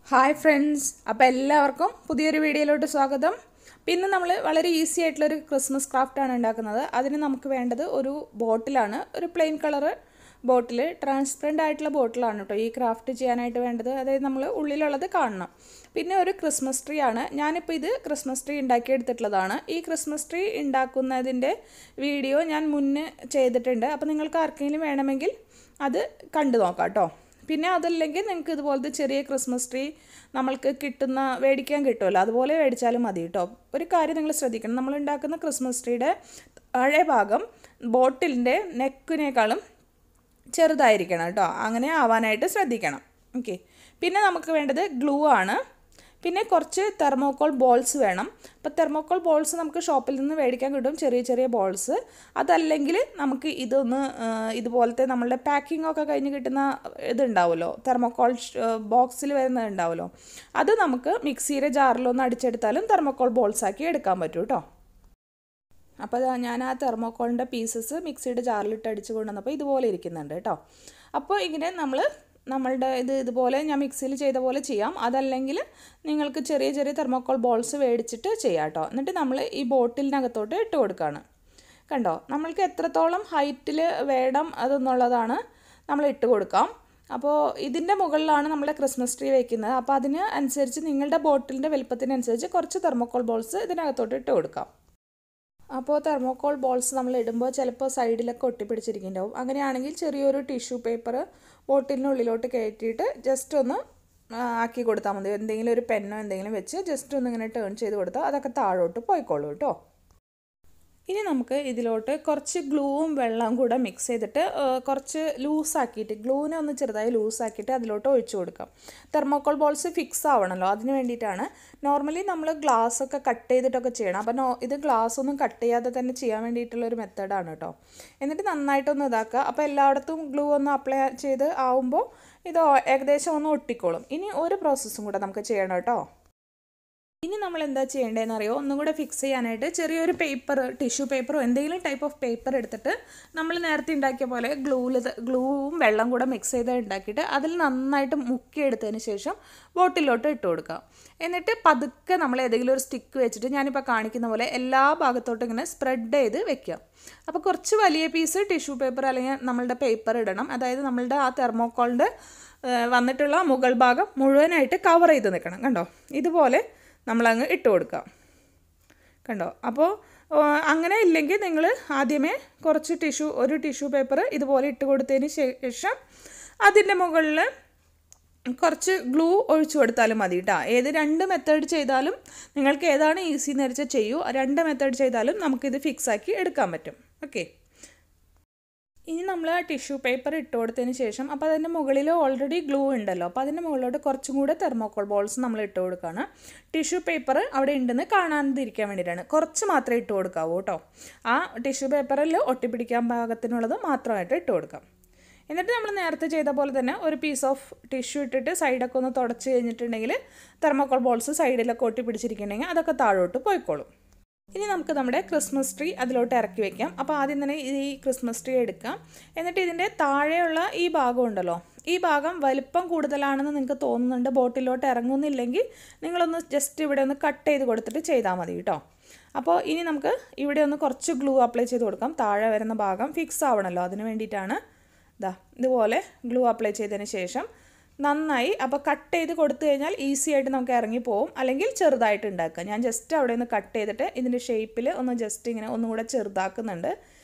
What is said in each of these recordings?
Hi friends, അപ്പോൾ എല്ലാവർക്കും പുതിയൊരു വീഡിയോയിലോട്ട് സ്വാഗതം. പിന്നെ നമ്മൾ വളരെ ഈസി ആയിട്ടുള്ളൊരു ക്രിസ്മസ് ക്രാഫ്റ്റാണ് ഉണ്ടാക്കുന്നത്. അതിന് നമുക്ക് വേണ്ടത് ഒരു ബോട്ടിലാണ്, ഒരു പ്ലെയിൻ കളറ് ബോട്ടിൽ, ട്രാൻസ്പെറൻ്റ് ആയിട്ടുള്ള ബോട്ടിലാണ് കേട്ടോ ഈ ക്രാഫ്റ്റ് ചെയ്യാനായിട്ട് വേണ്ടത്. അതായത് നമ്മൾ ഉള്ളിലുള്ളത് കാണണം. പിന്നെ ഒരു ക്രിസ്മസ് ട്രീ ആണ്. ഞാനിപ്പോൾ ഇത് ക്രിസ്മസ് ട്രീ ഉണ്ടാക്കിയെടുത്തിട്ടുള്ളതാണ്. ഈ ക്രിസ്മസ് ട്രീ ഉണ്ടാക്കുന്നതിൻ്റെ വീഡിയോ ഞാൻ മുന്നേ ചെയ്തിട്ടുണ്ട്. അപ്പോൾ നിങ്ങൾക്ക് ആർക്കെങ്കിലും വേണമെങ്കിൽ അത് കണ്ടു നോക്കാം കേട്ടോ. പിന്നെ അതല്ലെങ്കിൽ നിങ്ങൾക്ക് ഇതുപോലത്തെ ചെറിയ ക്രിസ്മസ് ട്രീ നമ്മൾക്ക് മേടിക്കാൻ കിട്ടുമല്ലോ, അതുപോലെ മേടിച്ചാലും മതി കേട്ടോ. ഒരു കാര്യം നിങ്ങൾ ശ്രദ്ധിക്കണം, നമ്മൾ ഉണ്ടാക്കുന്ന ക്രിസ്മസ് ട്രീയുടെ താഴെ ഭാഗം ബോട്ടിലിൻ്റെ നെക്കിനേക്കാളും ചെറുതായിരിക്കണം കേട്ടോ. അങ്ങനെ ആവാനായിട്ട് ശ്രദ്ധിക്കണം. ഓക്കെ. പിന്നെ നമുക്ക് വേണ്ടത് ഗ്ലൂ ആണ്. പിന്നെ കുറച്ച് തെർമോക്കോൾ ബോൾസ് വേണം. അപ്പോൾ തെർമോക്കോൾ ബോൾസ് നമുക്ക് ഷോപ്പിൽ നിന്ന് മേടിക്കാൻ കിട്ടും, ചെറിയ ചെറിയ ബോൾസ്. അതല്ലെങ്കിൽ നമുക്ക് ഇതുപോലത്തെ നമ്മളുടെ പാക്കിംഗ് ഒക്കെ കഴിഞ്ഞ് കിട്ടുന്ന ഇതുണ്ടാവുമല്ലോ, തെർമോക്കോൾ ബോക്സിൽ വരുന്നതുണ്ടാവുമല്ലോ, അത് നമുക്ക് മിക്സിയുടെ ജാറിലൊന്ന് അടിച്ചെടുത്താലും തെർമോക്കോൾ ബോൾസാക്കി എടുക്കാൻ പറ്റും കേട്ടോ. അപ്പോൾ ഞാൻ ആ തെർമോക്കോളിൻ്റെ പീസസ് മിക്സിയുടെ ജാറിലിട്ട് അടിച്ച് കൊണ്ടുവന്നപ്പോൾ ഇതുപോലെ ഇരിക്കുന്നുണ്ട് കേട്ടോ. അപ്പോൾ ഇങ്ങനെ നമ്മളുടെ ഇതുപോലെ ഞാൻ മിക്സിയിൽ ചെയ്ത പോലെ ചെയ്യാം. അതല്ലെങ്കിൽ നിങ്ങൾക്ക് ചെറിയ ചെറിയ തെർമോക്കോൾ ബോൾസ് മേടിച്ചിട്ട് ചെയ്യാം കേട്ടോ. എന്നിട്ട് നമ്മൾ ഈ ബോട്ടിലിനകത്തോട്ട് ഇട്ട് കൊടുക്കുകയാണ്. കണ്ടോ, നമ്മൾക്ക് എത്രത്തോളം ഹൈറ്റിൽ വേണം അതെന്നുള്ളതാണ് നമ്മൾ ഇട്ട് കൊടുക്കാം. അപ്പോൾ ഇതിൻ്റെ മുകളിലാണ് നമ്മൾ ക്രിസ്മസ് ട്രീ വയ്ക്കുന്നത്. അപ്പോൾ അതിന് അനുസരിച്ച് നിങ്ങളുടെ ബോട്ടിലിൻ്റെ വലുപ്പത്തിനനുസരിച്ച് കുറച്ച് തെർമോക്കോൾ ബോൾസ് ഇതിനകത്തോട്ട് ഇട്ട് കൊടുക്കാം. അപ്പോൾ തെർമോക്കോൾ ബോൾസ് നമ്മൾ ഇടുമ്പോൾ ചിലപ്പോൾ സൈഡിലൊക്കെ ഒട്ടിപ്പിടിച്ചിരിക്കുന്നുണ്ടാവും. അങ്ങനെയാണെങ്കിൽ ചെറിയൊരു ടിഷ്യൂ പേപ്പർ ബോട്ടിലിനുള്ളിലോട്ട് കയറ്റിയിട്ട് ജസ്റ്റ് ഒന്ന് ആക്കി കൊടുത്താൽ മതി. എന്തെങ്കിലും ഒരു പെന്നോ എന്തെങ്കിലും വെച്ച് ജസ്റ്റ് ഒന്ന് ഇങ്ങനെ ടേൺ ചെയ്ത് കൊടുത്താൽ അതൊക്കെ താഴോട്ട് പോയിക്കോളൂ കേട്ടോ. ഇനി നമുക്ക് ഇതിലോട്ട് കുറച്ച് ഗ്ലൂവും വെള്ളവും കൂടെ മിക്സ് ചെയ്തിട്ട് കുറച്ച് ലൂസാക്കിയിട്ട്, ഗ്ലൂവിനെ ഒന്ന് ചെറുതായി ലൂസാക്കിയിട്ട് അതിലോട്ട് ഒഴിച്ചു കൊടുക്കാം. തെർമോക്കോൾ ബോൾസ് ഫിക്സ് ആവണമല്ലോ, അതിന് വേണ്ടിയിട്ടാണ്. നോർമലി നമ്മൾ ഗ്ലാസ്സൊക്കെ കട്ട് ചെയ്തിട്ടൊക്കെ ചെയ്യണം. അപ്പോൾ ഇത് ഗ്ലാസ് ഒന്നും കട്ട് ചെയ്യാതെ തന്നെ ചെയ്യാൻ വേണ്ടിയിട്ടുള്ളൊരു മെത്തേഡാണ് കേട്ടോ. എന്നിട്ട് നന്നായിട്ടൊന്ന് ഇതാക്കുക. അപ്പോൾ എല്ലായിടത്തും ഗ്ലൂ ഒന്ന് അപ്ലൈ ചെയ്ത് ആവുമ്പോൾ ഇത് ഏകദേശം ഒന്ന് ഒട്ടിക്കോളും. ഇനി ഒരു പ്രോസസ്സും കൂടെ നമുക്ക് ചെയ്യണം കേട്ടോ. ഇനി നമ്മൾ എന്താ ചെയ്യേണ്ടതെന്ന് അറിയോ, ഒന്നും കൂടെ ഫിക്സ് ചെയ്യാനായിട്ട് ചെറിയൊരു പേപ്പർ, ടിഷ്യൂ പേപ്പറോ എന്തെങ്കിലും ടൈപ്പ് ഓഫ് പേപ്പർ എടുത്തിട്ട് നമ്മൾ നേരത്തെ ഉണ്ടാക്കിയ പോലെ ഗ്ലൂവും വെള്ളം കൂടെ മിക്സ് ചെയ്ത് ഉണ്ടാക്കിയിട്ട് അതിൽ നന്നായിട്ട് മുക്കിയെടുത്തതിന് ശേഷം ബോട്ടിലോട്ട് ഇട്ട് കൊടുക്കാം. എന്നിട്ട് പതുക്കെ നമ്മൾ ഏതെങ്കിലും ഒരു സ്റ്റിക്ക് വെച്ചിട്ട് ഞാനിപ്പോൾ കാണിക്കുന്ന പോലെ എല്ലാ ഭാഗത്തോട്ടും ഇങ്ങനെ സ്പ്രെഡ് ചെയ്ത് വെക്കാം. അപ്പോൾ കുറച്ച് വലിയ പീസ് ടിഷ്യൂ പേപ്പർ അല്ലെങ്കിൽ നമ്മളുടെ പേപ്പർ ഇടണം. അതായത് നമ്മളുടെ ആ തെർമോക്കോളിൻ്റെ വന്നിട്ടുള്ള മുകൾ ഭാഗം മുഴുവനായിട്ട് കവർ ചെയ്ത് നിൽക്കണം. കണ്ടോ, ഇതുപോലെ നമ്മളങ്ങ് ഇട്ട് കൊടുക്കാം. കണ്ടോ, അപ്പോൾ അങ്ങനെ ഇല്ലെങ്കിൽ നിങ്ങൾ ആദ്യമേ ഒരു ടിഷ്യൂ പേപ്പർ ഇതുപോലെ ഇട്ട് കൊടുത്തതിന് ശേഷം അതിൻ്റെ മുകളിൽ കുറച്ച് ഗ്ലൂ ഒഴിച്ചു കൊടുത്താലും മതി കേട്ടോ. രണ്ട് മെത്തേഡ് ചെയ്താലും നിങ്ങൾക്ക് ഏതാണ് ഈസി എന്ന് വെച്ചാൽ ചെയ്യൂ. രണ്ട് മെത്തേഡ് ചെയ്താലും നമുക്കിത് ഫിക്സാക്കി എടുക്കാൻ പറ്റും. ഓക്കെ. ഇനി നമ്മൾ ആ ടിഷ്യൂ പേപ്പർ ഇട്ട് കൊടുത്തതിന് ശേഷം അപ്പോൾ അതിൻ്റെ മുകളിൽ ഓൾറെഡി ഗ്ലൂ ഉണ്ടല്ലോ, അപ്പോൾ അതിൻ്റെ മുകളിലോട്ട് കുറച്ചും കൂടെ തെർമോക്കോൾ ബോൾസ് നമ്മൾ ഇട്ട് കൊടുക്കുകയാണ്. ടിഷ്യൂ പേപ്പർ അവിടെ ഉണ്ടെന്ന് കാണാതിരിക്കാൻ വേണ്ടിയിട്ടാണ്. കുറച്ച് മാത്രമേ ഇട്ട് കൊടുക്കാവൂ കേട്ടോ. ആ ടിഷ്യൂ പേപ്പറിൽ ഒട്ടിപ്പിടിക്കാൻ പാകത്തിനുള്ളത് മാത്രമായിട്ട് ഇട്ട് കൊടുക്കാം. എന്നിട്ട് നമ്മൾ നേരത്തെ ചെയ്ത പോലെ തന്നെ ഒരു പീസ് ഓഫ് ടിഷ്യൂ ഇട്ടിട്ട് സൈഡൊക്കെ ഒന്ന് തുടച്ച് കഴിഞ്ഞിട്ടുണ്ടെങ്കിൽ തെർമോക്കോൾ ബോൾസ് സൈഡിലൊക്കെ ഒട്ടിപ്പിടിച്ചിരിക്കുന്നുണ്ടെങ്കിൽ അതൊക്കെ താഴോട്ട് പോയിക്കോളും. ഇനി നമുക്ക് നമ്മുടെ ക്രിസ്മസ് ട്രീ അതിലോട്ട് ഇറക്കി വെക്കാം. അപ്പോൾ ആദ്യം തന്നെ ഈ ക്രിസ്മസ് ട്രീ എടുക്കാം. എന്നിട്ട് ഇതിൻ്റെ താഴെയുള്ള ഈ ഭാഗം ഉണ്ടല്ലോ, ഈ ഭാഗം വലിപ്പം കൂടുതലാണെന്ന് നിങ്ങൾക്ക് തോന്നുന്നുണ്ട്, ബോട്ടിലോട്ട് ഇറങ്ങുന്നില്ലെങ്കിൽ നിങ്ങളൊന്ന് ജസ്റ്റ് ഇവിടെ ഒന്ന് കട്ട് ചെയ്ത് കൊടുത്തിട്ട് ചെയ്താൽ മതി കേട്ടോ. അപ്പോൾ ഇനി നമുക്ക് ഇവിടെ ഒന്ന് കുറച്ച് ഗ്ലൂ അപ്ലൈ ചെയ്ത് കൊടുക്കാം. താഴെ വരുന്ന ഭാഗം ഫിക്സ് ആവണമല്ലോ, അതിന് വേണ്ടിയിട്ടാണ്. ഇതുപോലെ ഗ്ലൂ അപ്ലൈ ചെയ്തതിന് ശേഷം നന്നായി അപ്പോൾ കട്ട് ചെയ്ത് കൊടുത്തു കഴിഞ്ഞാൽ ഈസി ആയിട്ട് നമുക്ക് ഇറങ്ങിപ്പോവും. അല്ലെങ്കിൽ ചെറുതായിട്ട് ഉണ്ടാക്കുക. ഞാൻ ജസ്റ്റ് അവിടെ നിന്ന് കട്ട് ചെയ്തിട്ട് ഇതിൻ്റെ ഷേപ്പിൽ ഒന്ന് ജസ്റ്റ് ഇങ്ങനെ ഒന്നും കൂടെ ചെറുതാക്കുന്നുണ്ട്.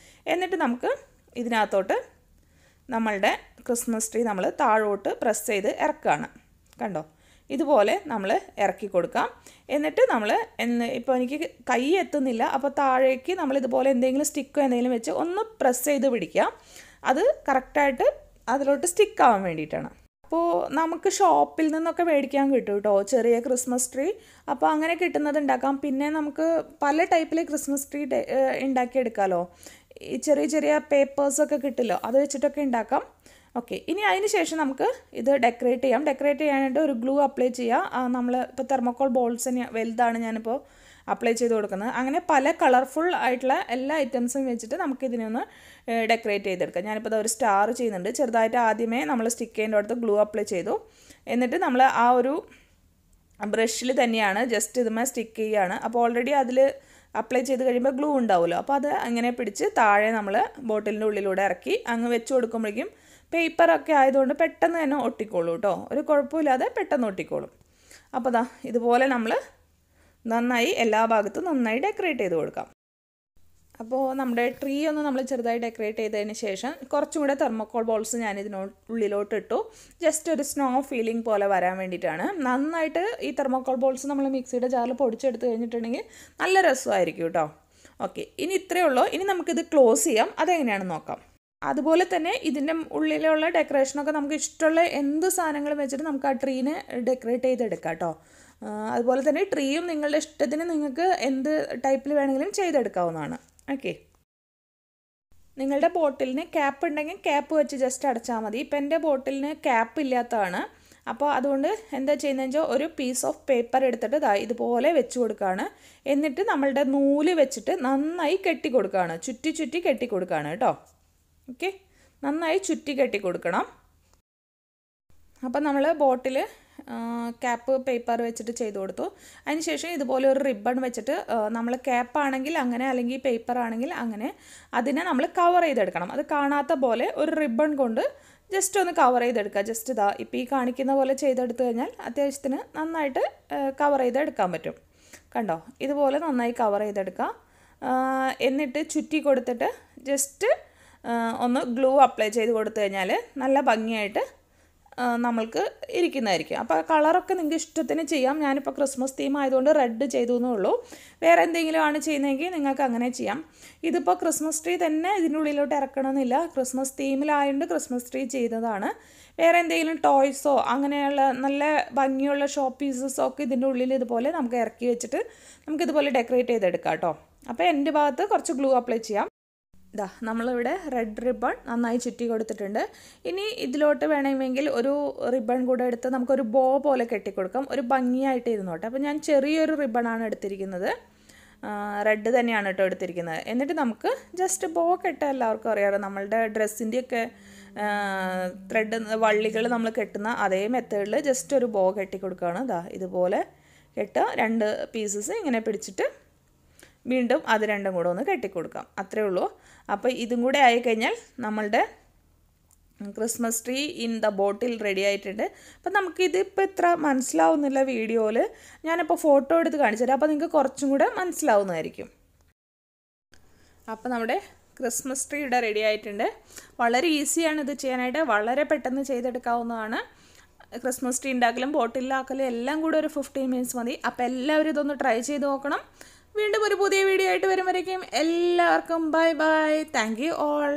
എന്നിട്ട് നമുക്ക് ഇതിനകത്തോട്ട് നമ്മളുടെ ക്രിസ്മസ് ട്രീ നമ്മൾ താഴോട്ട് പ്രസ് ചെയ്ത് ഇറക്കുകയാണ്. കണ്ടോ, ഇതുപോലെ നമ്മൾ ഇറക്കി കൊടുക്കാം. എന്നിട്ട് ഇപ്പോൾ എനിക്ക് കൈ എത്തുന്നില്ല, അപ്പോൾ താഴേക്ക് നമ്മൾ ഇതുപോലെ എന്തെങ്കിലും സ്റ്റിക്കോ എന്തെങ്കിലും വെച്ച് ഒന്ന് പ്രസ് ചെയ്ത് പിടിക്കാം. അത് കറക്റ്റായിട്ട് അതിലോട്ട് സ്റ്റിക്കാവാൻ വേണ്ടിയിട്ടാണ്. അപ്പോൾ നമുക്ക് ഷോപ്പിൽ നിന്നൊക്കെ മേടിക്കാൻ കിട്ടും കേട്ടോ ചെറിയ ക്രിസ്മസ് ട്രീ. അപ്പോൾ അങ്ങനെ കിട്ടുന്നത് ഉണ്ടാക്കാം. പിന്നെ നമുക്ക് പല ടൈപ്പിൽ ക്രിസ്മസ് ട്രീ ഉണ്ടാക്കിയെടുക്കാമല്ലോ. ഈ ചെറിയ ചെറിയ പേപ്പേഴ്സൊക്കെ കിട്ടില്ലോ, അത് വെച്ചിട്ടൊക്കെ ഉണ്ടാക്കാം. ഓക്കെ. ഇനി അതിന് ശേഷം നമുക്ക് ഇത് ഡെക്കറേറ്റ് ചെയ്യാം. ഡെക്കറേറ്റ് ചെയ്യാനായിട്ട് ഒരു ഗ്ലൂ അപ്ലൈ ചെയ്യാം. നമ്മൾ ഇപ്പോൾ തെർമോക്കോൾ ബോൾസ് വലുതാണ് ഞാനിപ്പോൾ അപ്ലൈ ചെയ്ത് കൊടുക്കുന്നത്. അങ്ങനെ പല കളർഫുൾ ആയിട്ടുള്ള എല്ലാ ഐറ്റംസും വെച്ചിട്ട് നമുക്കിതിനെ ഒന്ന് ഡെക്കറേറ്റ് ചെയ്തെടുക്കാം. ഞാനിപ്പോൾ ഒരു സ്റ്റാർ ചെയ്യുന്നുണ്ട്. ചെറുതായിട്ട് ആദ്യമേ നമ്മൾ സ്റ്റിക്ക് ചെയ്യേണ്ട അടുത്ത് ഗ്ലൂ അപ്ലൈ ചെയ്തു. എന്നിട്ട് നമ്മൾ ആ ഒരു ബ്രഷിൽ തന്നെയാണ് ജസ്റ്റ് ഇതുമേ സ്റ്റിക്ക് ചെയ്യുകയാണ്. അപ്പോൾ ഓൾറെഡി അതിൽ അപ്ലൈ ചെയ്ത് കഴിയുമ്പോൾ ഗ്ലൂ ഉണ്ടാവുമല്ലോ, അപ്പോൾ അത് അങ്ങനെ പിടിച്ച് താഴെ നമ്മൾ ബോട്ടിലിൻ്റെ ഉള്ളിലൂടെ ഇറക്കി അങ്ങ് വെച്ച് കൊടുക്കുമ്പോഴേക്കും പേപ്പറൊക്കെ ആയതുകൊണ്ട് പെട്ടെന്ന് തന്നെ ഒട്ടിക്കോളൂ കേട്ടോ, ഒരു കുഴപ്പമില്ലാതെ പെട്ടെന്ന് ഒട്ടിക്കോളും. അപ്പോൾ ദാ ഇതുപോലെ നമ്മൾ നന്നായി എല്ലാ ഭാഗത്തും നന്നായി ഡെക്കറേറ്റ് ചെയ്ത് കൊടുക്കാം. അപ്പോൾ നമ്മുടെ ട്രീ ഒന്ന് നമ്മൾ ചെറുതായി ഡെക്കറേറ്റ് ചെയ്തതിന് ശേഷം കുറച്ചും കൂടെ തെർമോക്കോൾ ബോൾസ് ഞാൻ ഉള്ളിലോട്ട് ഇട്ടു. ജസ്റ്റ് ഒരു സ്നോ ഫീലിംഗ് പോലെ വരാൻ വേണ്ടിയിട്ടാണ്. നന്നായിട്ട് ഈ തെർമോക്കോൾ ബോൾസ് നമ്മൾ മിക്സിയുടെ ജാറിൽ പൊടിച്ചെടുത്ത് കഴിഞ്ഞിട്ടുണ്ടെങ്കിൽ നല്ല രസമായിരിക്കും കേട്ടോ. ഓക്കെ, ഇനി ഇത്രയേ ഉള്ളൂ. ഇനി നമുക്കിത് ക്ലോസ് ചെയ്യാം, അതെങ്ങനെയാണെന്ന് നോക്കാം. അതുപോലെ തന്നെ ഇതിൻ്റെ ഉള്ളിലുള്ള ഡെക്കറേഷനൊക്കെ നമുക്ക് ഇഷ്ടമുള്ള എന്ത് സാധനങ്ങൾ വെച്ചിട്ട് നമുക്ക് ആ ട്രീനെ ഡെക്കറേറ്റ് ചെയ്തെടുക്കാം കേട്ടോ. അതുപോലെ തന്നെ ട്രീയും നിങ്ങളുടെ ഇഷ്ടത്തിന് നിങ്ങൾക്ക് എന്ത് ടൈപ്പിൽ വേണമെങ്കിലും ചെയ്തെടുക്കാവുന്നതാണ്. ഓക്കെ, നിങ്ങളുടെ ബോട്ടിലിന് ക്യാപ്പ് ഉണ്ടെങ്കിൽ ക്യാപ്പ് വെച്ച് ജസ്റ്റ് അടച്ചാൽ മതി. ഇപ്പം എൻ്റെ ബോട്ടിലിന് ക്യാപ്പ് ഇല്ലാത്തതാണ്. അപ്പോൾ അതുകൊണ്ട് എന്താ ചെയ്യുന്നതെന്ന് വെച്ചാൽ ഒരു പീസ് ഓഫ് പേപ്പർ എടുത്തിട്ട് ഇതുപോലെ വെച്ച് കൊടുക്കുകയാണ്. എന്നിട്ട് നമ്മളുടെ നൂല് വെച്ചിട്ട് നന്നായി കെട്ടി കൊടുക്കുകയാണ്, ചുറ്റി ചുറ്റി കെട്ടി കൊടുക്കുകയാണ് കേട്ടോ. ഓക്കെ, നന്നായി ചുറ്റി കെട്ടി കൊടുക്കണം. അപ്പം നമ്മൾ ബോട്ടിൽ ക്യാപ്പ് പേപ്പർ വെച്ചിട്ട് ചെയ്ത് കൊടുത്തു. അതിനുശേഷം ഇതുപോലെ ഒരു റിബൺ വെച്ചിട്ട് നമ്മൾ ക്യാപ്പാണെങ്കിൽ അങ്ങനെ, അല്ലെങ്കിൽ പേപ്പർ ആണെങ്കിൽ അങ്ങനെ, അതിനെ നമ്മൾ കവർ ചെയ്തെടുക്കണം. അത് കാണാത്ത പോലെ ഒരു റിബൺ കൊണ്ട് ജസ്റ്റ് ഒന്ന് കവർ ചെയ്തെടുക്കുക. ജസ്റ്റ് ഇപ്പോൾ ഈ കാണിക്കുന്ന പോലെ ചെയ്തെടുത്തു കഴിഞ്ഞാൽ അത്യാവശ്യത്തിന് നന്നായിട്ട് കവർ ചെയ്തെടുക്കാൻ പറ്റും. കണ്ടോ, ഇതുപോലെ നന്നായി കവർ ചെയ്തെടുക്കുക. എന്നിട്ട് ചുറ്റി കൊടുത്തിട്ട് ജസ്റ്റ് ഒന്ന് ഗ്ലൂ അപ്ലൈ ചെയ്ത് കൊടുത്തു കഴിഞ്ഞാൽ നല്ല ഭംഗിയായിട്ട് നമ്മൾക്ക് ഇരിക്കുന്നതായിരിക്കും. അപ്പോൾ കളറൊക്കെ നിങ്ങൾക്ക് ഇഷ്ടത്തിന് ചെയ്യാം. ഞാനിപ്പോൾ ക്രിസ്മസ് തീം ആയതുകൊണ്ട് റെഡ് ചെയ്തു എന്നേ ഉള്ളൂ. വേറെ എന്തെങ്കിലും ആണ് ചെയ്യുന്നതെങ്കിൽ നിങ്ങൾക്ക് അങ്ങനെ ചെയ്യാം. ഇതിപ്പോൾ ക്രിസ്മസ് ട്രീ തന്നെ ഇതിൻ്റെ ഉള്ളിലോട്ട് ഇറക്കണമെന്നില്ല. ക്രിസ്മസ് തീമിലായതുകൊണ്ട് ക്രിസ്മസ് ട്രീ ചെയ്തതാണ്. വേറെ എന്തെങ്കിലും ടോയ്സോ അങ്ങനെയുള്ള നല്ല ഭംഗിയുള്ള ഷോ പീസസോ ഒക്കെ ഇതിൻ്റെ ഉള്ളിൽ ഇതുപോലെ നമുക്ക് ഇറക്കി വെച്ചിട്ട് നമുക്കിതുപോലെ ഡെക്കറേറ്റ് ചെയ്തെടുക്കാം കേട്ടോ. അപ്പോൾ എൻ്റെ ഭാഗത്ത് കുറച്ച് ഗ്ലൂ അപ്ലൈ ചെയ്യാം. നമ്മളിവിടെ റെഡ് റിബൺ നന്നായി ചുറ്റി കൊടുത്തിട്ടുണ്ട്. ഇനി ഇതിലോട്ട് വേണമെങ്കിൽ ഒരു റിബൺ കൂടെ എടുത്ത് നമുക്കൊരു ബോ പോലെ കെട്ടിക്കൊടുക്കാം, ഒരു ഭംഗിയായിട്ട് ഇരുന്നോട്ടെ. അപ്പോൾ ഞാൻ ചെറിയൊരു റിബണാണ് എടുത്തിരിക്കുന്നത്, റെഡ് തന്നെയാണ് കേട്ടോ എടുത്തിരിക്കുന്നത്. എന്നിട്ട് നമുക്ക് ജസ്റ്റ് ബോ കെട്ടാൻ എല്ലാവർക്കും അറിയാമല്ലോ, നമ്മളുടെ ഡ്രസ്സിൻ്റെയൊക്കെ ത്രെഡ് വള്ളികൾ നമ്മൾ കെട്ടുന്ന അതേ മെത്തേഡിൽ ജസ്റ്റ് ഒരു ബോ കെട്ടിക്കൊടുക്കുകയാണ്. ഇതുപോലെ കെട്ടുക, 2 പീസസ് ഇങ്ങനെ പിടിച്ചിട്ട് വീണ്ടും അത് രണ്ടും കൂടെ ഒന്ന് കെട്ടിക്കൊടുക്കാം, അത്രേ ഉള്ളൂ. അപ്പോൾ ഇതും കൂടെ ആയിക്കഴിഞ്ഞാൽ നമ്മളുടെ Christmas tree in the bottle ready ആയിട്ടുണ്ട്. അപ്പം നമുക്കിതിപ്പോൾ ഇത്ര മനസ്സിലാവുന്നില്ല വീഡിയോയിൽ, ഞാനിപ്പോൾ ഫോട്ടോ എടുത്ത് കാണിച്ചു തരാം, അപ്പോൾ നിങ്ങൾക്ക് കുറച്ചും കൂടെ മനസ്സിലാവുന്നതായിരിക്കും. അപ്പോൾ നമ്മുടെ ക്രിസ്മസ് ട്രീ ഇവിടെ റെഡി ആയിട്ടുണ്ട്. വളരെ ഈസിയാണ് ഇത് ചെയ്യാനായിട്ട്, വളരെ പെട്ടെന്ന് ചെയ്തെടുക്കാവുന്നതാണ്. ക്രിസ്മസ് ട്രീ ഉണ്ടാക്കലും ബോട്ടിലാക്കലും എല്ലാം കൂടെ ഒരു 15 മിനിറ്റ്സ് മതി. അപ്പോൾ എല്ലാവരും ഇതൊന്ന് ട്രൈ ചെയ്ത് നോക്കണം. വീണ്ടും ഒരു പുതിയ വീഡിയോ ആയിട്ട് വരുമ്പോഴേക്കും എല്ലാവർക്കും bye bye. Thank you all.